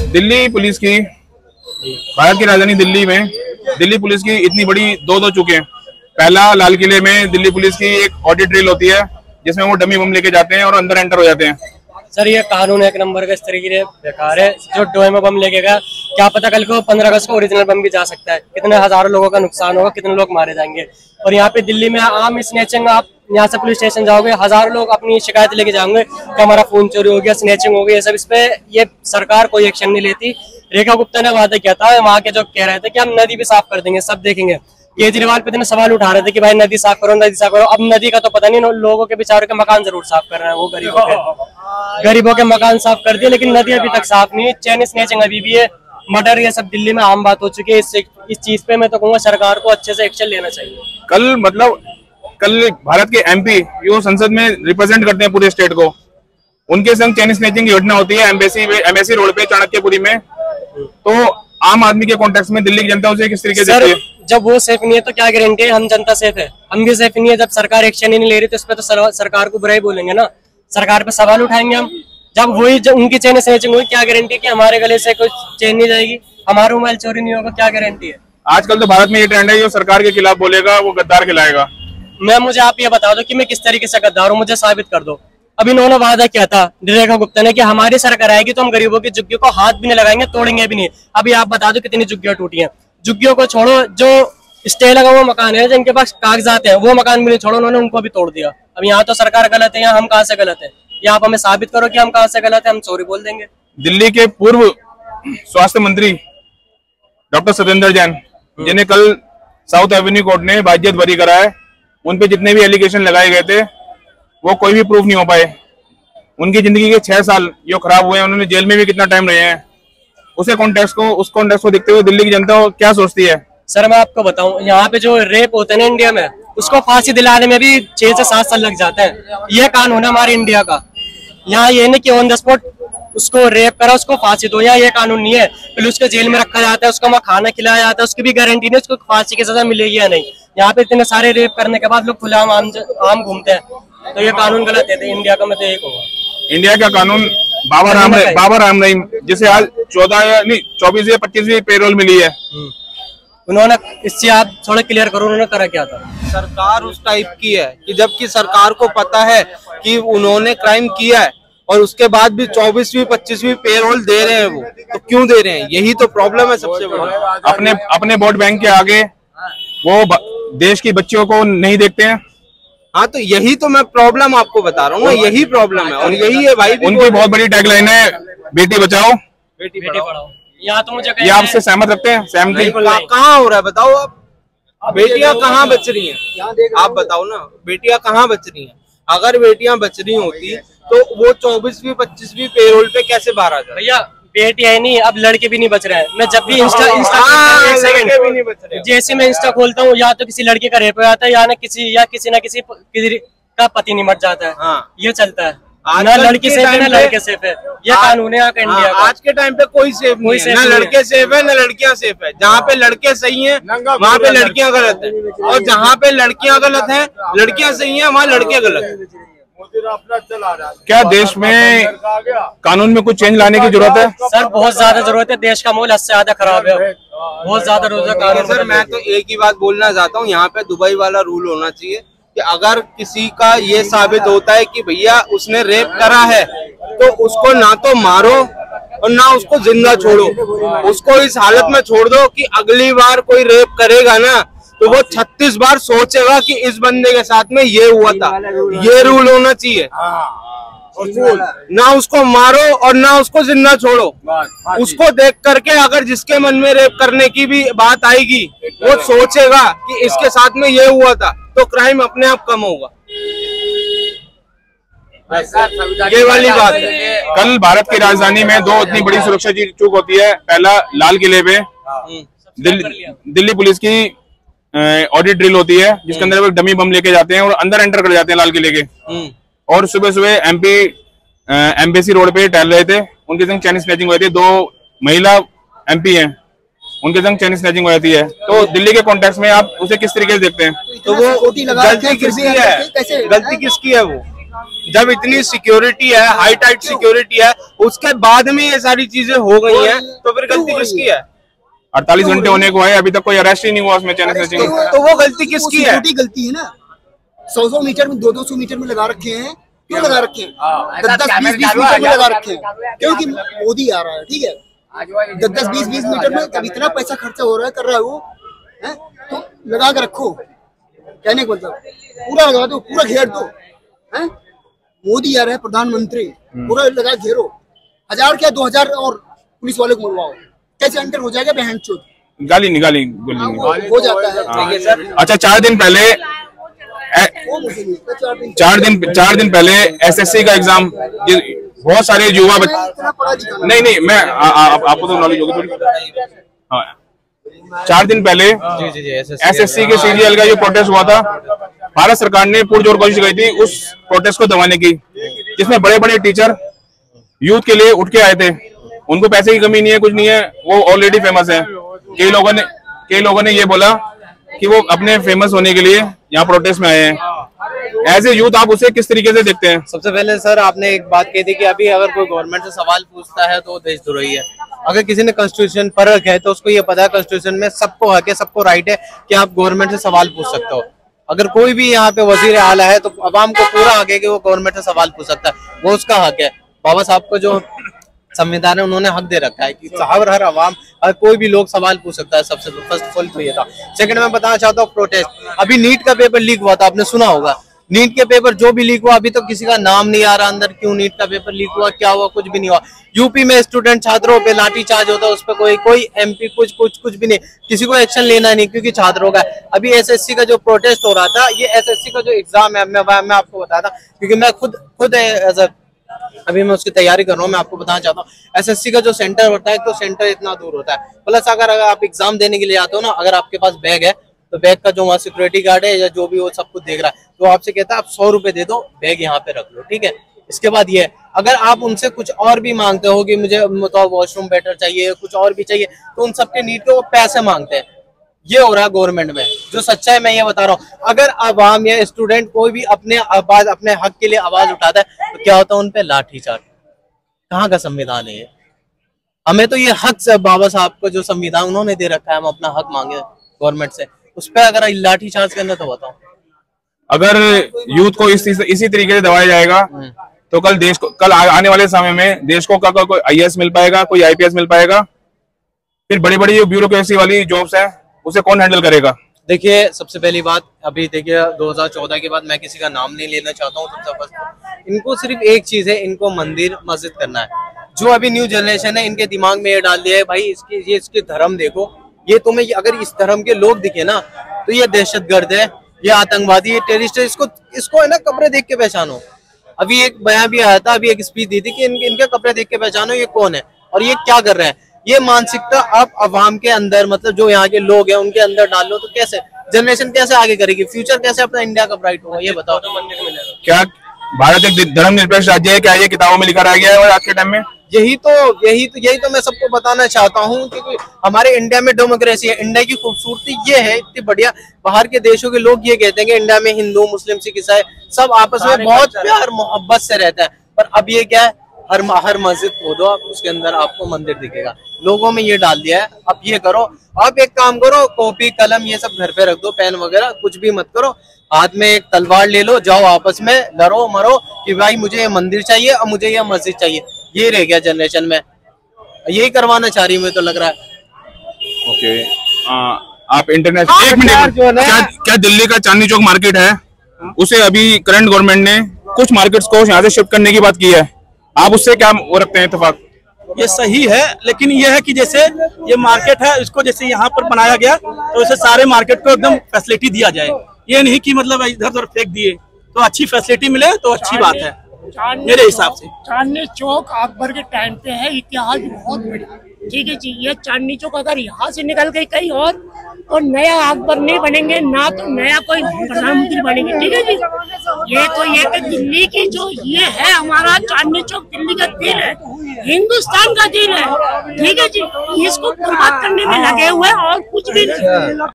Delhi police की, भारत की राजधानी दिल्ली में दिल्ली पुलिस की इतनी बड़ी दो चुके। पहला, लाल किले में दिल्ली पुलिस की एक ऑडिट ड्रिल होती है जिसमें वो डमी बम लेके जाते हैं और अंदर एंटर हो जाते हैं। सर ये कानून एक नंबर का इस तरीके से बेकार है। जो डोमे बम लेके गया, क्या पता कल को 15 अगस्त को ओरिजिनल बम भी जा सकता है। कितने हजारों लोगों का नुकसान होगा, कितने लोग मारे जाएंगे। और यहाँ पे दिल्ली में आम स्नैचिंग, आप यहाँ से पुलिस स्टेशन जाओगे, हजारों लोग अपनी शिकायत लेके जाएंगे कि हमारा फोन चोरी हो गया, स्नैचिंग हो गई, ये सब। इस पे ये सरकार कोई एक्शन नहीं लेती। रेखा गुप्ता ने वादा किया था वहाँ के, जो कह रहे थे कि हम नदी भी साफ कर देंगे, सब देखेंगे। केजरीवाल पे इतने सवाल उठा रहे थे कि भाई नदी साफ करो, नदी साफ करो। अब नदी का तो पता नहीं, लोगों के बेचारों के मकान जरूर साफ कर रहे हैं वो गरीबों के मकान साफ कर दिए, लेकिन नदी अभी तक साफ नहीं है। चैन स्नैचिंग अभी भी है, मर्डर, ये सब दिल्ली में आम बात हो चुकी है। इस चीज पे मैं तो कहूँगा सरकार को अच्छे से एक्शन लेना चाहिए। कल भारत के एमपी जो संसद में रिप्रेजेंट करते हैं पूरे स्टेट को, उनके संग चैन स्नैचिंग की घटना होती है एम्बेसी रोड पे, चाणक्यपुरी में। तो आम आदमी के कॉन्टेक्स्ट में दिल्ली की जनता उसे किस तरीके से देखती है? जब वो सेफ नहीं है तो क्या गारंटी है हम जनता सेफ है? हम भी सेफ नहीं है। जब सरकार एक्शन ही नहीं ले रही तो इस पे तो सरकार को बुराई बोलेंगे ना, सरकार पे सवाल उठाएंगे हम। जब उनकी चेन स्नैचिंग हुई, क्या गारंटी कि हमारे गले से कोई चेन नहीं जाएगी, हमारा मोबाइल चोरी नहीं होगा? क्या गारंटी है? आजकल तो भारत में ये ट्रेंड है, जो सरकार के खिलाफ बोलेगा वो गद्दार खिलाएगा। मुझे आप ये बता दो कि मैं किस तरीके से गद्दार हूँ, मुझे साबित कर दो। अभी इन्होंने वादा किया था रेखा गुप्ता ने कि हमारी सरकार आएगी तो हम गरीबों की झुग्गियों को हाथ भी नहीं लगाएंगे, तोड़ेंगे भी नहीं। अभी आप बता दो कितनी झुग्गियां टूटी हैं। झुग्गियों को छोड़ो, जो स्टे लगा हुआ मकान है, जिनके पास कागजात हैं, वो मकान भी नहीं छोड़ो, उन्होंने उनको भी तोड़ दिया। अब यहाँ तो सरकार गलत है, यहाँ हम कहाँ से गलत है? या आप हमें साबित करो कि हम कहाँ से गलत है, हम सॉरी बोल देंगे। दिल्ली के पूर्व स्वास्थ्य मंत्री डॉक्टर सत्येंद्र जैन, जिन्हें कल साउथ एवेन्यू कोर्ट ने बाइज्जत बरी करा है, उन पे जितने भी एलिगेशन लगाए गए थे वो कोई भी प्रूफ नहीं हो पाए। उनकी जिंदगी के 6 साल जो खराब हुए हैं, उन्होंने जेल में भी कितना टाइम रहे हैं, उस कॉन्टेक्स्ट को देखते हुए दिल्ली की जनता क्या सोचती है? सर मैं आपको बताऊं, यहाँ पे जो रेप होते हैं ना इंडिया में, उसको फांसी दिलाने में भी 6 से 7 साल लग जाते हैं। ये कानून है हमारे इंडिया का। यहाँ ये नहीं कि ऑन द स्पॉट उसको रेप करा उसको फांसी दो, यहाँ ये कानून नहीं है। फिर उसको जेल में रखा जाता है, उसको वहाँ खाना खिलाया जाता है, उसकी भी गारंटी नहीं उसको फांसी की सजा मिलेगी या नहीं। यहाँ पे इतने सारे रेप करने के बाद लोग खुलेआम आम घूमते हैं, तो ये कानून गलत है। इंडिया का मैं तो यही कहूँगा, इंडिया का कानून बाबा राम रहीम, जिसे आज 24 या 25वीं पेरोल मिली है, उन्होंने इससे आप थोड़ा क्लियर करो, उन्होंने करा क्या था? सरकार उस टाइप की है कि जबकि सरकार को पता है कि उन्होंने क्राइम किया है और उसके बाद भी 24वीं 25वीं पेरोल दे रहे हैं, वो तो क्यों दे रहे हैं? यही तो प्रॉब्लम है सबसे बड़ा। अपने वोट बैंक के आगे वो देश की बच्चियों को नहीं देखते हैं। हाँ, तो यही तो मैं प्रॉब्लम आपको बता रहा हूँ ना, यही प्रॉब्लम है। और यही है भाई, उनकी बहुत बड़ी टैगलाइन है, बेटी बचाओ बेटी पढ़ाओ। यहाँ तो मुझे ये आपसे सहमत रखते हैं? सहमति कहाँ हो रहा है बताओ आप? बेटियां कहाँ बच रही हैं? आप बताओ ना, बेटियां कहाँ बच रही हैं? अगर बेटियां बच रही होती तो वो 24वीं 25वीं पेरोल पे कैसे बाहर आ जाए? भैया बेटी है नहीं, अब लड़के भी नहीं बच रहे हैं। मैं जब भी जैसे मैं इंस्टा खोलता हूँ, या तो किसी लड़के का रेप हो जाता है, या किसी ना किसी का पति नहीं मर जाता है। हाँ, ये चलता है। ना लड़की सेफ है ना लड़के सेफ है, ये कानून है इंडिया का। आज के टाइम पे कोई सेफ नहीं है, ना लड़के सेफ है ना लड़कियां सेफ है। जहाँ पे लड़के सही हैं वहाँ पे लड़कियां गलत है, और जहाँ पे लड़कियां गलत हैं लड़कियां सही हैं, वहाँ लड़के गलत है। क्या देश में कानून में कुछ चेंज लाने की जरूरत है? सर बहुत ज्यादा जरूरत है, देश का माहौल हद से ज्यादा खराब है, बहुत ज्यादा जरूरत है। सर मैं तो एक ही बात बोलना चाहता हूँ, यहाँ पे दुबई वाला रूल होना चाहिए कि अगर किसी का ये साबित होता है कि भैया उसने रेप करा है, तो उसको ना तो मारो और ना उसको जिंदा छोड़ो, उसको इस हालत में छोड़ दो कि अगली बार कोई रेप करेगा ना तो वो 36 बार सोचेगा कि इस बंदे के साथ में ये हुआ था। ये रूल होना चाहिए। ना उसको मारो और ना उसको जिंदा छोड़ो। उसको देख करके अगर जिसके मन में रेप करने की भी बात आएगी, वो सोचेगा कि इसके साथ में ये हुआ था, तो क्राइम अपने आप कम होगा। ये वाली बात है। कल भारत की राजधानी में 2 इतनी बड़ी सुरक्षा की चूक होती है। पहला, लाल किले पे दिल्ली पुलिस की ऑडिट ड्रिल होती है, जिसके अंदर वो डमी बम लेके जाते हैं और अंदर एंटर कर जाते हैं लाल किले के। और सुबह सुबह एमपी एम्बेसी रोड पे टहल रहे थे, उनके संग चैन स्नैचिंग हो जाती है। 2 महिला एमपी हैं, उनके संग चैन स्नैचिंग हो जाती है। तो दिल्ली के कॉन्टेक्स्ट में आप उसे किस तरीके से देखते हैं? तो वो गलती किसकी है? गलती किसकी है? वो जब इतनी सिक्योरिटी है, हाई टाइट सिक्योरिटी है, उसके बाद में ये सारी चीजें हो गई हैं, तो फिर गलती किसकी है? 48 घंटे होने को है, अभी तक कोई अरेस्ट ही नहीं हुआ उसमें चैन स्नैचिंग। तो वो गलती किसकी है? गलती है ना। 100 मीटर में 200 मीटर में लगा रखे हैं, क्यों लगा रखे हैं? 10-20 मीटर में लगा रखे हैं, क्योंकि मोदी आ रहा है, ठीक है। 10-20 मीटर में कभी इतना पैसा खर्चा हो रहा है, कर रहा है वो, है तो लगा के रखो। कहने का मतलब पूरा लगा दो, पूरा घेर दो, है। मोदी आ रहे हैं प्रधानमंत्री, पूरा लगा घेरो। 1000 क्या 2000 और पुलिस वाले को मंगवाओ, कैसे अंडर हो जाएगा? बहन चोद गाली निकाली हो जाता है। अच्छा, 4 दिन पहले 4 दिन पहले SSC का एग्जाम, बहुत सारे युवा नहीं मैं आपको तो नॉलेज होगी थोड़ी। हाँ, 4 दिन पहले SSC के CGL का जो प्रोटेस्ट हुआ था, भारत सरकार ने पुरजोर कोशिश की थी उस प्रोटेस्ट को दबाने की, जिसमें बड़े बड़े टीचर यूथ के लिए उठ के आए थे। उनको पैसे की कमी नहीं है, कुछ नहीं है, वो ऑलरेडी फेमस है। कई लोगों ने ये बोला कि वो अपने फेमस होने के लिए यहाँ प्रोटेस्ट में आए हैं। एज ए यूथ आप उसे किस तरीके से देखते हैं? सबसे पहले सर, आपने एक बात कही थी कि अभी अगर कोई गवर्नमेंट से सवाल पूछता है तो वो देशद्रोही है। अगर किसी ने कॉन्स्टिट्यूशन पढ़ रखा है तो उसको ये पता है कॉन्स्टिट्यूशन में सबको हक है, सबको राइट है कि आप गवर्नमेंट से सवाल पूछ सकते हो। अगर कोई भी यहाँ पे वजीर आला है तो अवाम को पूरा हक है कि वो गवर्नमेंट से सवाल पूछ सकता है, वो उसका हक है। बाबा साहब को जो संविधान है उन्होंने हक दे रखा है कि हर अवाम, हर कोई भी लोग सवाल पूछ सकता है। सबसे फर्स्ट ऑफ ऑल तो ये था। सेकंड में बताना चाहता हूँ प्रोटेस्ट। अभी नीट का पेपर लीक हुआ था, आपने सुना होगा। नीट के पेपर जो भी लीक हुआ, अभी तो किसी का नाम नहीं आ रहा अंदर, क्यों नीट का पेपर लीक हुआ, क्या हुआ, कुछ भी नहीं हुआ। यूपी में स्टूडेंट छात्रों पे लाठीचार्ज होता है, उस पर कोई MP कुछ भी नहीं, किसी को एक्शन लेना नहीं क्योंकि छात्रों का। अभी SSC का जो प्रोटेस्ट हो रहा था, ये SSC का जो एग्जाम है, मैं आपको बताता क्योंकि मैं खुद अभी मैं उसकी तैयारी कर रहा हूँ। मैं आपको बताना चाहता हूँ SSC का जो सेंटर होता है, तो सेंटर इतना दूर होता है। प्लस अगर आप एग्जाम देने के लिए आते हो ना, अगर आपके पास बैग है तो बैग का जो वहाँ सिक्योरिटी गार्ड है या जो भी वो सब कुछ देख रहा है, तो आपसे कहता है आप 100 रुपए दे दो, बैग यहाँ पे रख लो, ठीक है। इसके बाद ये अगर आप उनसे कुछ और भी मांगते हो कि मुझे मतलब वॉशरूम बेटर चाहिए, कुछ और भी चाहिए, तो उन सबके नीड के वो पैसे मांगते हैं। ये हो रहा है गवर्नमेंट में, जो सच्चा है मैं ये बता रहा हूँ। अगर आवाम या स्टूडेंट कोई भी अपने हक के लिए आवाज उठाता है तो क्या होता है? उन पे लाठीचार्ज। कहाँ का संविधान है ये? हमें तो ये हक से बाबा साहब को जो संविधान उन्होंने दे रखा है, हम अपना हक मांगे गवर्नमेंट से, उस पर अगर लाठीचार्ज करना तो बताओ। अगर यूथ को इसी तरीके से दबाया जाएगा तो कल आने वाले समय में देश को कोई IAS मिल पाएगा, कोई IPS मिल पाएगा? फिर बड़ी बड़ी जो ब्यूरोक्रेसी वाली जॉब्स है उसे कौन हैंडल करेगा? देखिए, सबसे पहली बात, अभी देखिए 2014 के बाद मैं किसी का नाम नहीं लेना चाहता हूँ। सबसे फर्स्ट इनको सिर्फ एक चीज है, इनको मंदिर मस्जिद करना है। जो अभी न्यू जनरेशन है, इनके दिमाग में ये डाल दिया है भाई इसके धर्म देखो, ये तुम्हें अगर इस धर्म के लोग दिखे ना तो ये दहशतगर्द है, ये आतंकवादी, ये टेररिस्ट है, इसको है ना कपड़े देख के पहचानो। अभी एक बयान भी आया था, अभी एक स्पीच दी थी कि इनके कपड़े देख के पहचानो ये कौन है और ये क्या कर रहे हैं। ये मानसिकता आप अवाम के अंदर, मतलब जो यहाँ के लोग हैं उनके अंदर डाल लो तो कैसे जनरेशन कैसे आगे करेगी? फ्यूचर कैसे अपना इंडिया का ब्राइट होगा, ये बताओ। क्या भारत एक धर्मनिरपेक्ष राज्य है? क्या ये किताबों में लिखा रह गया है आज के टाइम में? यही तो मैं सबको बताना चाहता हूँ, क्योंकि हमारे इंडिया में डेमोक्रेसी है। इंडिया की खूबसूरती ये है, इतनी बढ़िया। बाहर के देशों के लोग ये कहते हैं कि इंडिया में हिंदू, मुस्लिम, सिख, ईसाई सब आपस में बहुत प्यार मोहब्बत से रहता है। पर अब ये क्या है, हर मस्जिद खोदो आप, उसके अंदर आपको मंदिर दिखेगा। लोगों में ये डाल दिया है। अब ये करो, आप एक काम करो, कॉपी कलम ये सब घर पे रख दो, पेन वगैरह कुछ भी मत करो, हाथ में एक तलवार ले लो, जाओ आपस में लड़ो मरो कि भाई मुझे ये मंदिर चाहिए और मुझे ये मस्जिद चाहिए। ये रह गया जनरेशन में, यही करवाना चाह रही हूँ तो लग रहा है। ओके, आप इंटरनेशनल, एक मिनट, क्या दिल्ली का चांदनी चौक मार्केट है, उसे अभी करंट गवर्नमेंट ने कुछ मार्केट्स को यहाँ से शिफ्ट करने की बात की है, आप उससे क्या वो रखते हैं इत्तेफाक? ये सही है, लेकिन ये है कि जैसे ये मार्केट है, इसको जैसे यहाँ पर बनाया गया तो इसे सारे मार्केट को एकदम फैसिलिटी दिया जाए। ये नहीं कि मतलब इधर उधर फेंक दिए, तो अच्छी फैसिलिटी मिले तो अच्छी बात है मेरे हिसाब से। चांदनी चौक अकबर के टाइम पे है, इतिहास बहुत बड़ा, ठीक है जी। ये चांदनी चौक अगर यहाँ से निकल गई कहीं और तो नया अकबर नहीं बनेंगे ना, तो नया कोई प्रधानमंत्री बनेंगे, ठीक है जी। ये तो ये कि दिल्ली की जो ये है, हमारा चांदनी चौक दिल्ली का दिल है, हिंदुस्तान का दिल है, ठीक है जी। इसको बर्बाद करने में लगे हुए और कुछ भी नहीं।